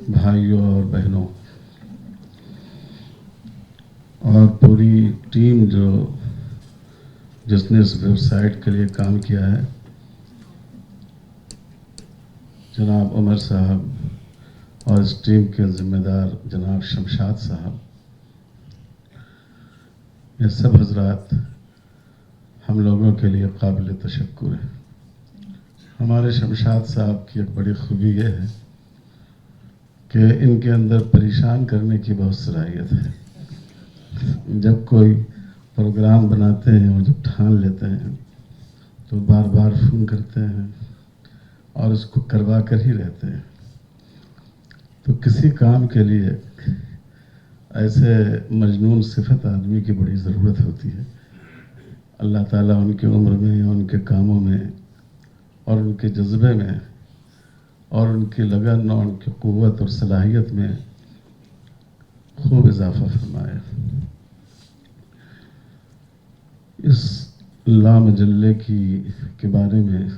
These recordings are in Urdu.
بھائیوں اور بہنوں اور پوری ٹیم جس نے اس ویب سائٹ کے لیے کام کیا ہے، جناب عمر صاحب اور اس ٹیم کے ذمہ دار جناب شمشاد صاحب، یہ سب حضرات ہم لوگوں کے لیے قابل تشکر ہے۔ ہمارے شمشاد صاحب کی ایک بڑی خوبی یہ ہے کہ ان کے اندر پریشان کرنے کی بہت صلاحیت ہے۔ جب کوئی پروگرام بناتے ہیں اور جب ٹھان لیتے ہیں تو بار بار فون کرتے ہیں اور اس کو کروا کر ہی رہتے ہیں۔ تو کسی کام کے لیے ایسے مجنون صفت آدمی کی بڑی ضرورت ہوتی ہے۔ اللہ تعالیٰ ان کی عمر میں، ان کے کاموں میں اور ان کے جذبے میں اور ان کی لگن اور ان کی قوت اور صلاحیت میں خوب اضافہ فرمائے۔ اس لامجلے کے بارے میں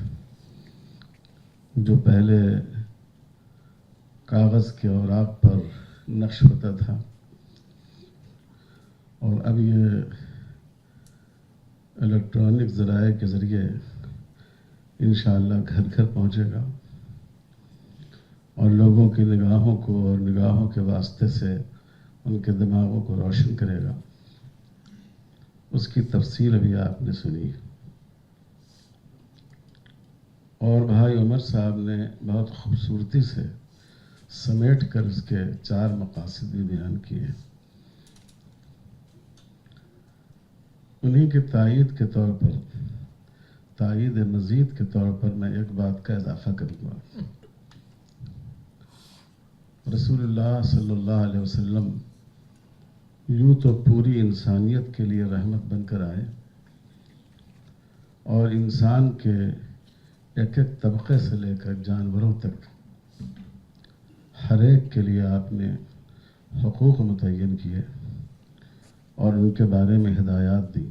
جو پہلے کاغذ کے اوراق پر نقش ہوتا تھا اور اب یہ الیکٹرانک ذرائع کے ذریعے انشاءاللہ گھر گھر پہنچے گا اور لوگوں کی نگاہوں کو اور نگاہوں کے واسطے سے ان کے دماغوں کو روشن کرے گا۔ اس کی تفصیل ابھی آپ نے سنی اور بھائی عمر صاحب نے بہت خوبصورتی سے سمیٹ کر اس کے 4 مقاصد بھی بیان کیے۔ انہی کی تائید کے طور پر، تائید مزید کے طور پر میں ایک بات کا اضافہ کروں گا۔ رسول اللہ صلی اللہ علیہ وسلم یوں تو پوری انسانیت کے لیے رحمت بن کر آئے اور انسان کے ایک ایک طبقے سے لے کر جانوروں تک ہر ایک کے لیے آپ نے حقوق متعین کیے اور ان کے بارے میں ہدایات دی۔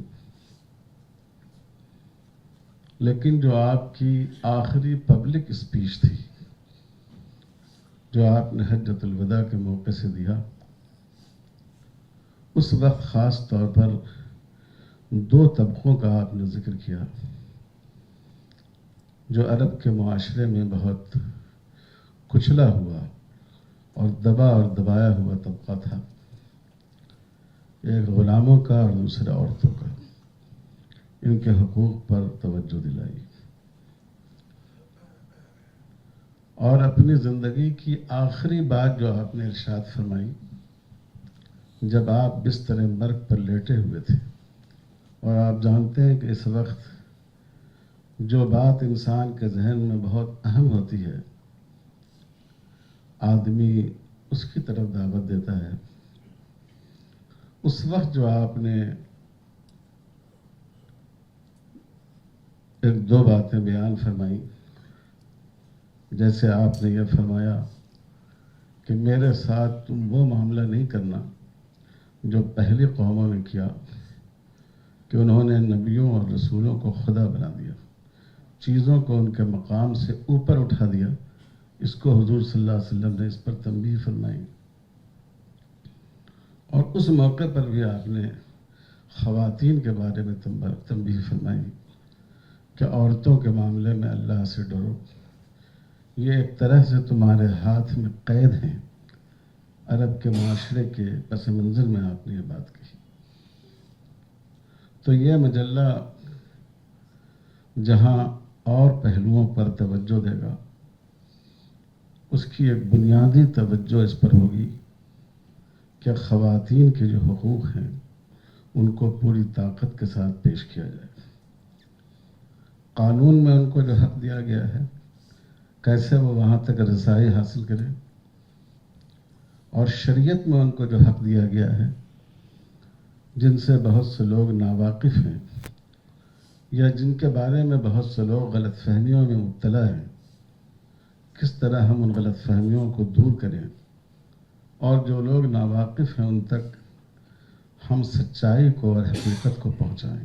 لیکن جو آپ کی آخری پبلک اسپیچ تھی، جو آپ نے حجۃ الوداع کے موقع سے دیا، اس وقت خاص طور پر 2 طبقوں کا آپ نے ذکر کیا جو عرب کے معاشرے میں بہت کچلا ہوا اور دبا اور دبایا ہوا طبقہ تھا، ایک غلاموں کا اور دوسرا عورتوں کا۔ ان کے حقوق پر توجہ دلائی اور اپنی زندگی کی آخری بات جو آپ نے ارشاد فرمائی جب آپ بستر مرگ پر لیٹے ہوئے تھے، اور آپ جانتے ہیں کہ اس وقت جو بات انسان کے ذہن میں بہت اہم ہوتی ہے آدمی اس کی طرف دعوت دیتا ہے، اس وقت جو آپ نے 1-2 باتیں بیان فرمائیں، جیسے آپ نے یہ فرمایا کہ میرے ساتھ تم وہ معاملہ نہیں کرنا جو پہلی قوموں نے کیا کہ انہوں نے نبیوں اور رسولوں کو خدا بنا دیا، چیزوں کو ان کے مقام سے اوپر اٹھا دیا۔ اس کو حضور صلی اللہ علیہ وسلم نے اس پر تنبیہ فرمائی اور اس موقع پر بھی آپ نے خواتین کے بارے میں تنبیہ فرمائی کہ عورتوں کے معاملے میں اللہ سے ڈرو، یہ ایک طرح سے تمہارے ہاتھ میں قید ہیں۔ عرب کے معاشرے کے پس منظر میں آپ نے یہ بات کہی۔ تو یہ مجلہ جہاں اور پہلوؤں پر توجہ دے گا، اس کی ایک بنیادی توجہ اس پر ہوگی کہ خواتین کے جو حقوق ہیں ان کو پوری طاقت کے ساتھ پیش کیا جائے۔ قانون میں ان کو جو حق دیا گیا ہے کیسے وہ وہاں تک رسائی حاصل کریں، اور شریعت میں ان کو جو حق دیا گیا ہے جن سے بہت سے لوگ ناواقف ہیں یا جن کے بارے میں بہت سے لوگ غلط فہمیوں میں مبتلا ہیں، کس طرح ہم ان غلط فہمیوں کو دور کریں اور جو لوگ ناواقف ہیں ان تک ہم سچائی کو اور حقیقت کو پہنچائیں۔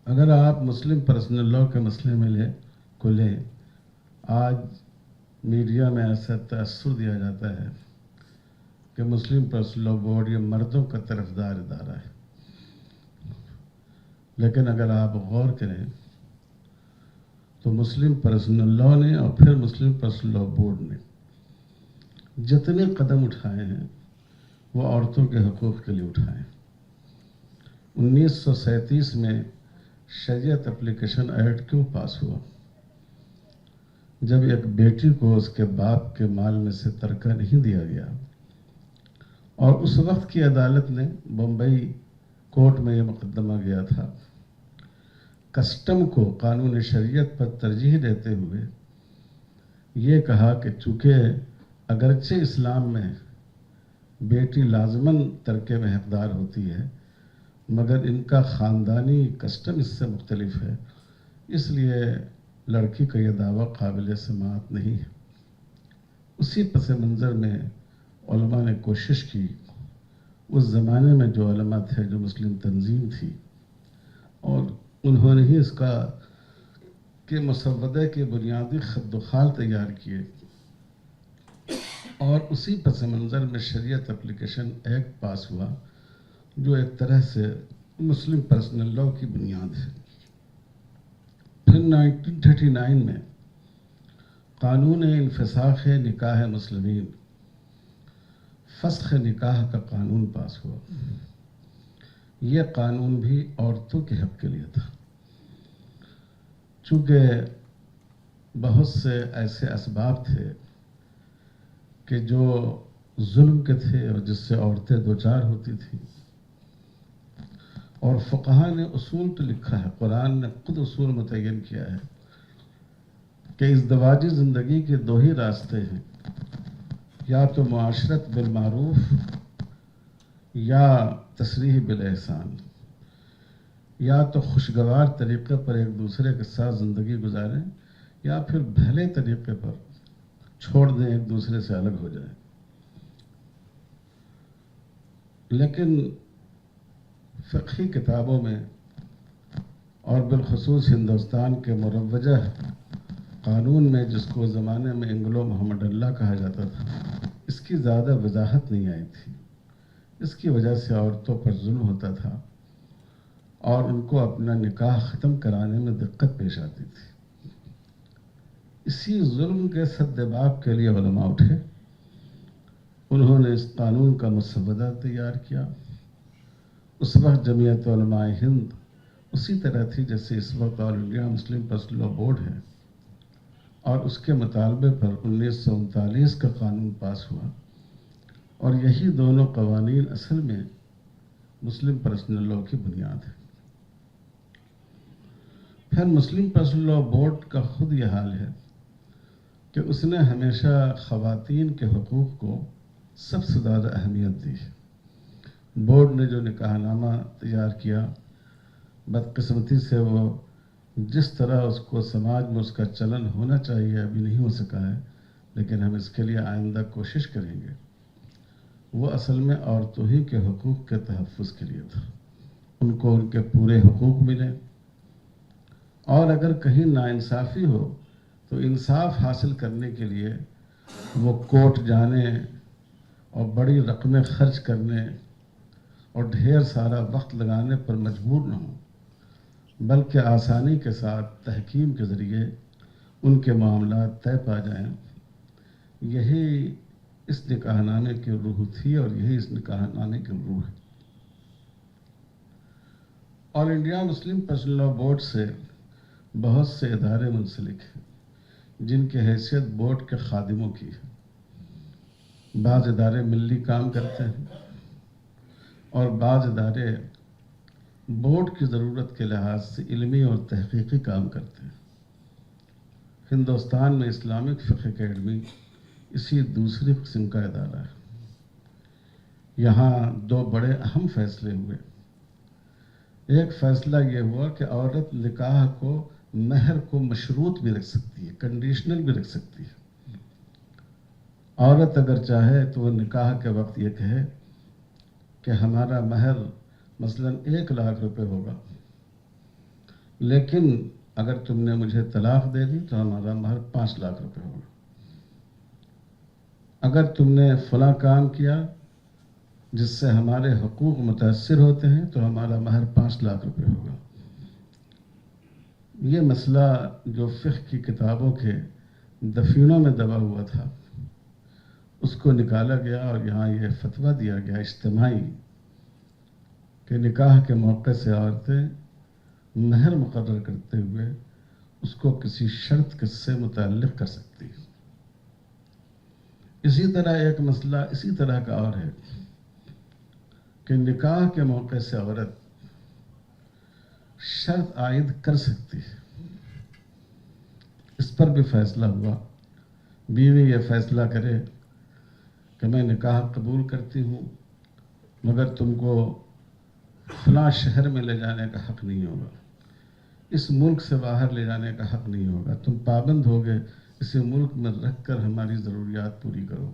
اگر آپ مسلم پرسنل لاء کے مسئلے میں لیں، آج میڈیا میں ایسا تاثر دیا جاتا ہے کہ مسلم پرسنل لاء بورڈ یہ مردوں کا طرفدار ادارہ ہے، لیکن اگر آپ غور کریں تو مسلم پرسنل لاء نے اور پھر مسلم پرسنل لاء بورڈ نے جتنے قدم اٹھائے ہیں وہ عورتوں کے حقوق کے لیے اٹھائے ہیں۔ 1937 میں شریعت اپلیکیشن ایکٹ کیوں پاس ہوا؟ جب ایک بیٹی کو اس کے باپ کے مال میں سے ترکہ نہیں دیا گیا، اور اس وقت کی عدالت نے بمبئی کورٹ میں یہ مقدمہ گیا تھا، کسٹم کو قانون شریعت پر ترجیح دیتے ہوئے یہ کہا کہ چونکہ اگرچہ اسلام میں بیٹی لازماً ترکے میں حقدار ہوتی ہے، مگر ان کا خاندانی کسٹم اس سے مختلف ہے، اس لیے لڑکی کا یہ دعویٰ قابل سماعت نہیں ہے۔ اسی پس منظر میں علماء نے کوشش کی، اس زمانے میں جو علماء تھے، جو مسلم تنظیم تھی، اور انہوں نے ہی اس کا کہ مسودے کے بنیادی خط و خال تیار کیے، اور اسی پس منظر میں شریعت اپلیکیشن ایکٹ پاس ہوا، جو ایک طرح سے مسلم پرسنل لاء کی بنیاد ہے۔ پھر 1939 میں قانون انفساخ نکاح مسلمین، فسخ نکاح کا قانون پاس ہوا۔ یہ قانون بھی عورتوں کے حق کے لیے تھا، چونکہ بہت سے ایسے اسباب تھے کہ جو ظلم کے تھے اور جس سے عورتیں دوچار ہوتی تھیں، اور فقہا نے اصول تو لکھا ہے، قرآن نے خود اصول متعین کیا ہے کہ ازدواجی زندگی کے دو ہی راستے ہیں، یا تو معاشرت بالمعروف یا تسریح بالاحسان، یا تو خوشگوار طریقے پر ایک دوسرے کے ساتھ زندگی گزاریں، یا پھر بھلے طریقے پر چھوڑ دیں، ایک دوسرے سے الگ ہو جائیں۔ لیکن فقہی کتابوں میں اور بالخصوص ہندوستان کے مروجہ قانون میں، جس کو زمانے میں انگلو محمد اللہ کہا جاتا تھا، اس کی زیادہ وضاحت نہیں آئی تھی۔ اس کی وجہ سے عورتوں پر ظلم ہوتا تھا اور ان کو اپنا نکاح ختم کرانے میں دقت پیش آتی تھی۔ اسی ظلم کے سدباب کے لیے علماء اٹھے، انہوں نے اس قانون کا مسودہ تیار کیا۔ اس وقت جمعیت علماء ہند اسی طرح تھی جیسے اس وقت All India Muslim Personal Law Board ہے، اور اس کے مطالبے پر 1939 کا قانون پاس ہوا، اور یہی دونوں قوانین اصل میں مسلم پرسنل لاء کی بنیاد ہے۔ پھر مسلم پرسنل لاء بورڈ کا خود یہ حال ہے کہ اس نے ہمیشہ خواتین کے حقوق کو سب سے زیادہ اہمیت دی ہے۔ بورڈ نے جو نکاح نامہ تیار کیا، بدقسمتی سے وہ جس طرح اس کو سماج میں اس کا چلن ہونا چاہیے ابھی نہیں ہو سکا ہے، لیکن ہم اس کے لیے آئندہ کوشش کریں گے۔ وہ اصل میں عورتوں ہی کے حقوق کے تحفظ کے لیے تھا، ان کو ان کے پورے حقوق ملیں، اور اگر کہیں ناانصافی ہو تو انصاف حاصل کرنے کے لیے وہ کورٹ جانے اور بڑی رقمیں خرچ کرنے اور ڈھیر سارا وقت لگانے پر مجبور نہ ہوں، بلکہ آسانی کے ساتھ تحکیم کے ذریعے ان کے معاملات طے پا جائیں۔ یہی اس نکاح نامے کی روح تھی، اور یہی اس نکاح نامے کی روح ہے۔ All India Muslim Personal Law Board سے بہت سے ادارے منسلک ہیں، جن کی حیثیت بورڈ کے خادموں کی ہے۔ بعض ادارے ملی کام کرتے ہیں اور بعض ادارے بورڈ کی ضرورت کے لحاظ سے علمی اور تحقیقی کام کرتے ہیں۔ ہندوستان میں اسلامک فقہ اکیڈمی اسی دوسری قسم کا ادارہ ہے۔ یہاں دو بڑے اہم فیصلے ہوئے۔ ایک فیصلہ یہ ہوا کہ عورت نکاح کو، مہر کو مشروط بھی رکھ سکتی ہے، کنڈیشنل بھی رکھ سکتی ہے۔ عورت اگر چاہے تو وہ نکاح کے وقت یہ کہے کہ ہمارا مہر مثلاً 1,00,000 روپے ہوگا، لیکن اگر تم نے مجھے طلاق دے دی تو ہمارا مہر 5,00,000 روپے ہوگا۔ اگر تم نے فلاں کام کیا جس سے ہمارے حقوق متاثر ہوتے ہیں تو ہمارا مہر 5 لاکھ روپے ہوگا. یہ مسئلہ جو فقہ کی کتابوں کے دفینوں میں دبا ہوا تھا اس کو نکالا گیا اور یہاں یہ فتویٰ دیا گیا اجتماعی کہ نکاح کے موقع سے عورتیں مہر مقرر کرتے ہوئے اس کو کسی شرط سے متعلق کر سکتی ہیں. اسی طرح ایک مسئلہ اسی طرح کا اور ہے کہ نکاح کے موقع سے عورت شرط عائد کر سکتی ہے. اس پر بھی فیصلہ ہوا. بیوی یہ فیصلہ کرے کہ میں نکاح قبول کرتی ہوں مگر تم کو فلاں شہر میں لے جانے کا حق نہیں ہوگا، اس ملک سے باہر لے جانے کا حق نہیں ہوگا، تم پابند ہوگے اسے ملک میں رکھ کر ہماری ضروریات پوری کرو.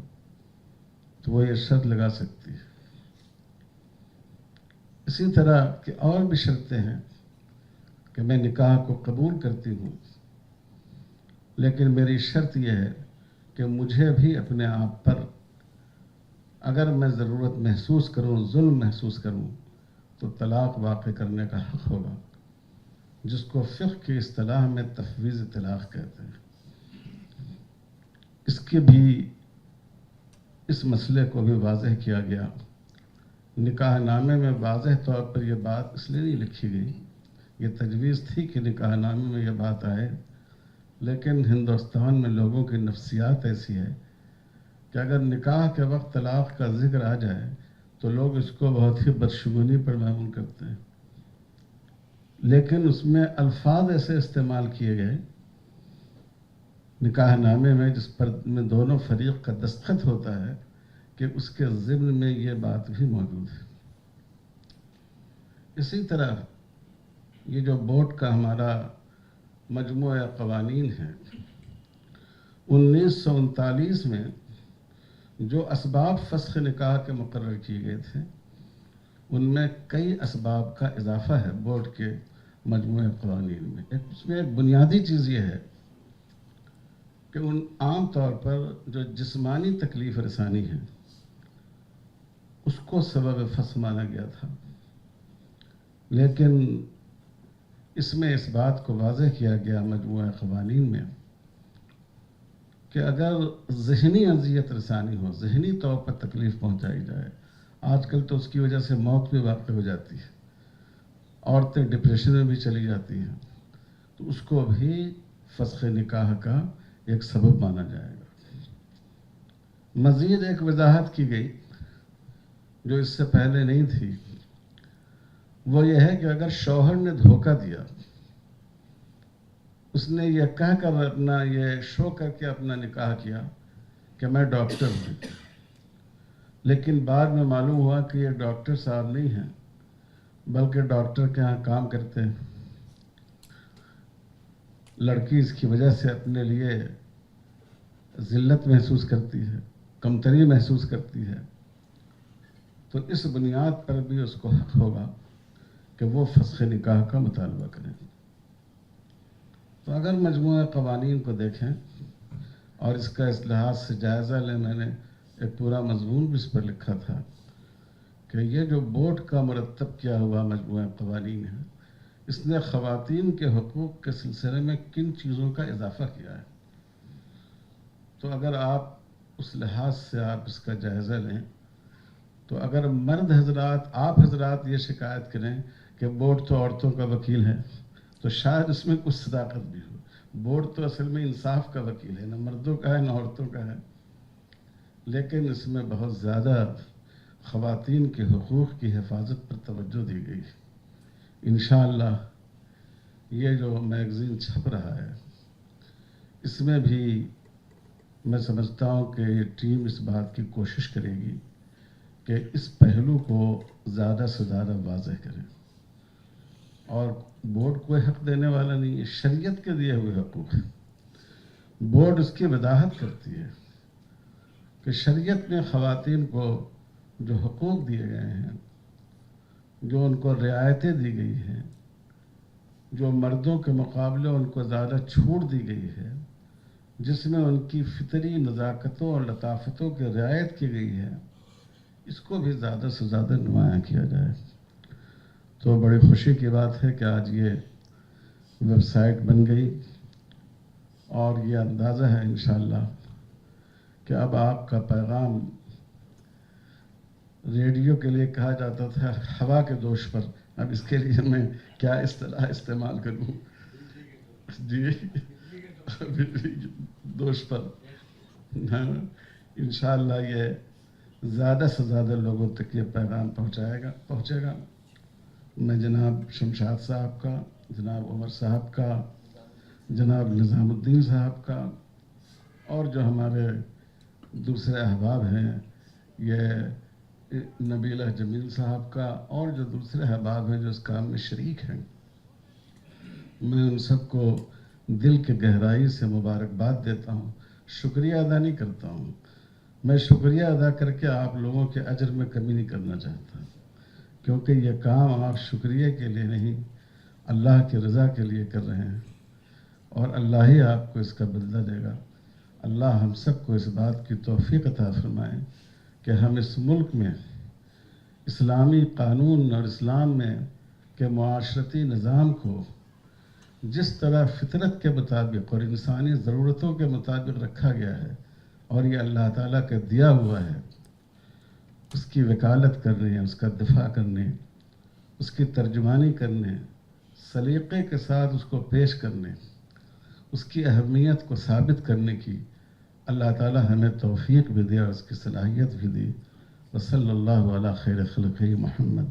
تو وہ یہ شرط لگا سکتی ہے. اسی طرح کہ اور بھی شرطیں ہیں کہ میں نکاح کو قبول کرتی ہوں لیکن میری شرط یہ ہے کہ مجھے بھی اپنے آپ پر اگر میں ضرورت محسوس کروں، ظلم محسوس کروں تو طلاق واقع کرنے کا حق ہوگا، جس کو فقہ کی اصطلاح میں تفویض طلاق کہتے ہیں. اس مسئلے کو بھی واضح کیا گیا. نکاح نامے میں واضح طور پر یہ بات اس لیے نہیں لکھی گئی، یہ تجویز تھی کہ نکاح نامے میں یہ بات آئے، لیکن ہندوستان میں لوگوں کی نفسیات ایسی ہے کہ اگر نکاح کے وقت طلاق کا ذکر آ جائے تو لوگ اس کو بہت ہی بدشگونی پر معمول کرتے ہیں. لیکن اس میں الفاظ ایسے استعمال کیے گئے نکاح نامے میں جس پر میں دونوں فریق کا دستخط ہوتا ہے کہ اس کے ضمن میں یہ بات بھی موجود ہے. اسی طرح یہ جو بورڈ کا ہمارا مجموعہ قوانین ہے، 1939 میں جو اسباب فسخ نکاح کے مقرر کیے گئے تھے ان میں کئی اسباب کا اضافہ ہے بورڈ کے مجموعہ قوانین میں. اس میں ایک بنیادی چیز یہ ہے کہ عام طور پر جو جسمانی تکلیف رسانی ہے اس کو سبب فسخ مانا گیا تھا، لیکن اس میں اس بات کو واضح کیا گیا مجموعہ قوانین میں کہ اگر ذہنی اذیت رسانی ہو، ذہنی طور پر تکلیف پہنچائی جائے، آج کل تو اس کی وجہ سے موت بھی واقع ہو جاتی ہے، عورتیں ڈپریشن میں بھی چلی جاتی ہیں، تو اس کو بھی فسخ نکاح کا ایک سبب مانا جائے گا. مزید ایک وضاحت کی گئی جو اس سے پہلے نہیں تھی، وہ یہ ہے کہ اگر شوہر نے دھوکہ دیا، اس نے یہ کہہ کر یہ شو کر کے اپنا نکاح کیا کہ میں ڈاکٹر ہوں، لیکن بعد میں معلوم ہوا کہ یہ ڈاکٹر صاحب نہیں ہیں بلکہ ڈاکٹر کے ہاں کام کرتے ہیں. لڑکی اس کی وجہ سے اپنے لیے ذلت محسوس کرتی ہے، کمتری محسوس کرتی ہے، تو اس بنیاد پر بھی اس کو حق ہوگا کہ وہ فسخ نکاح کا مطالبہ کریں. تو اگر مجموعہ قوانین کو دیکھیں اور اس کا اس لحاظ سے جائزہ لیں، میں نے ایک پورا مضمون بھی اس پر لکھا تھا کہ یہ جو بورڈ کا مرتب کیا ہوا مجموعہ قوانین ہے، اس نے خواتین کے حقوق کے سلسلے میں کن چیزوں کا اضافہ کیا ہے. تو اگر آپ اس لحاظ سے آپ اس کا جائزہ لیں تو اگر مرد حضرات، آپ حضرات یہ شکایت کریں کہ بورڈ تو عورتوں کا وکیل ہے تو شاید اس میں کچھ صداقت بھی ہو. بورڈ تو اصل میں انصاف کا وکیل ہے، نہ مردوں کا ہے نہ عورتوں کا ہے، لیکن اس میں بہت زیادہ خواتین کے حقوق کی حفاظت پر توجہ دی گئی. انشاءاللہ یہ جو میگزین چھپ رہا ہے اس میں بھی میں سمجھتا ہوں کہ یہ ٹیم اس بات کی کوشش کرے گی کہ اس پہلو کو زیادہ سے زیادہ واضح کریں. اور بورڈ کوئی حق دینے والا نہیں ہے، شریعت کے دیے ہوئے حقوق ہیں. بورڈ اس کی وضاحت کرتی ہے کہ شریعت نے خواتین کو جو حقوق دیے گئے ہیں، جو ان کو رعایتیں دی گئی ہیں، جو مردوں کے مقابلے ان کو زیادہ چھوٹ دی گئی ہے، جس میں ان کی فطری نزاکتوں اور لطافتوں کی رعایت کی گئی ہے، اس کو بھی زیادہ سے زیادہ نمایاں کیا جائے۔ تو بڑی خوشی کی بات ہے کہ آج یہ ویب سائٹ بن گئی، اور یہ اندازہ ہے انشاءاللہ کہ اب آپ کا پیغام ریڈیو کے لیے کہا جاتا تھا ہوا کے دوش پر، اب اس کے لیے میں کیا اصطلاح استعمال کروں؟ جی، بجلی کے دوش پر انشاءاللہ یہ زیادہ سے زیادہ لوگوں تک یہ پیغام پہنچے گا۔ میں جناب شمشاد صاحب کا، جناب عمر صاحب کا، جناب نظام الدین صاحب کا، اور جو ہمارے دوسرے احباب ہیں، یہ نبیلہ جمیل صاحب کا، اور جو دوسرے احباب ہیں جو اس کام میں شریک ہیں، میں ان سب کو دل کے گہرائی سے مبارکباد دیتا ہوں، شکریہ ادا نہیں کرتا ہوں۔ میں شکریہ ادا کر کے آپ لوگوں کے اجر میں کمی نہیں کرنا چاہتا، کیونکہ یہ کام آپ شکریہ کے لیے نہیں، اللہ کی رضا کے لیے کر رہے ہیں، اور اللہ ہی آپ کو اس کا بدلہ دے گا۔ اللہ ہم سب کو اس بات کی توفیق عطا فرمائے کہ ہم اس ملک میں اسلامی قانون اور اسلام میں کے معاشرتی نظام کو جس طرح فطرت کے مطابق اور انسانی ضرورتوں کے مطابق رکھا گیا ہے، اور یہ اللہ تعالیٰ کا دیا ہوا ہے، اس کی وکالت کرنے، اس کا دفاع کرنے، اس کی ترجمانی کرنے، سلیقے کے ساتھ اس کو پیش کرنے، اس کی اہمیت کو ثابت کرنے کی اللہ تعالیٰ ہمیں توفیق بھی دے اور اس کی صلاحیت بھی دی۔ وصلی اللہ علی خیر خلقہ محمد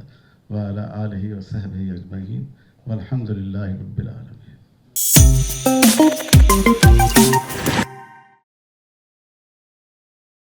وعلی آلہ وصحبہ اجمعین والحمد للہ رب العالمین۔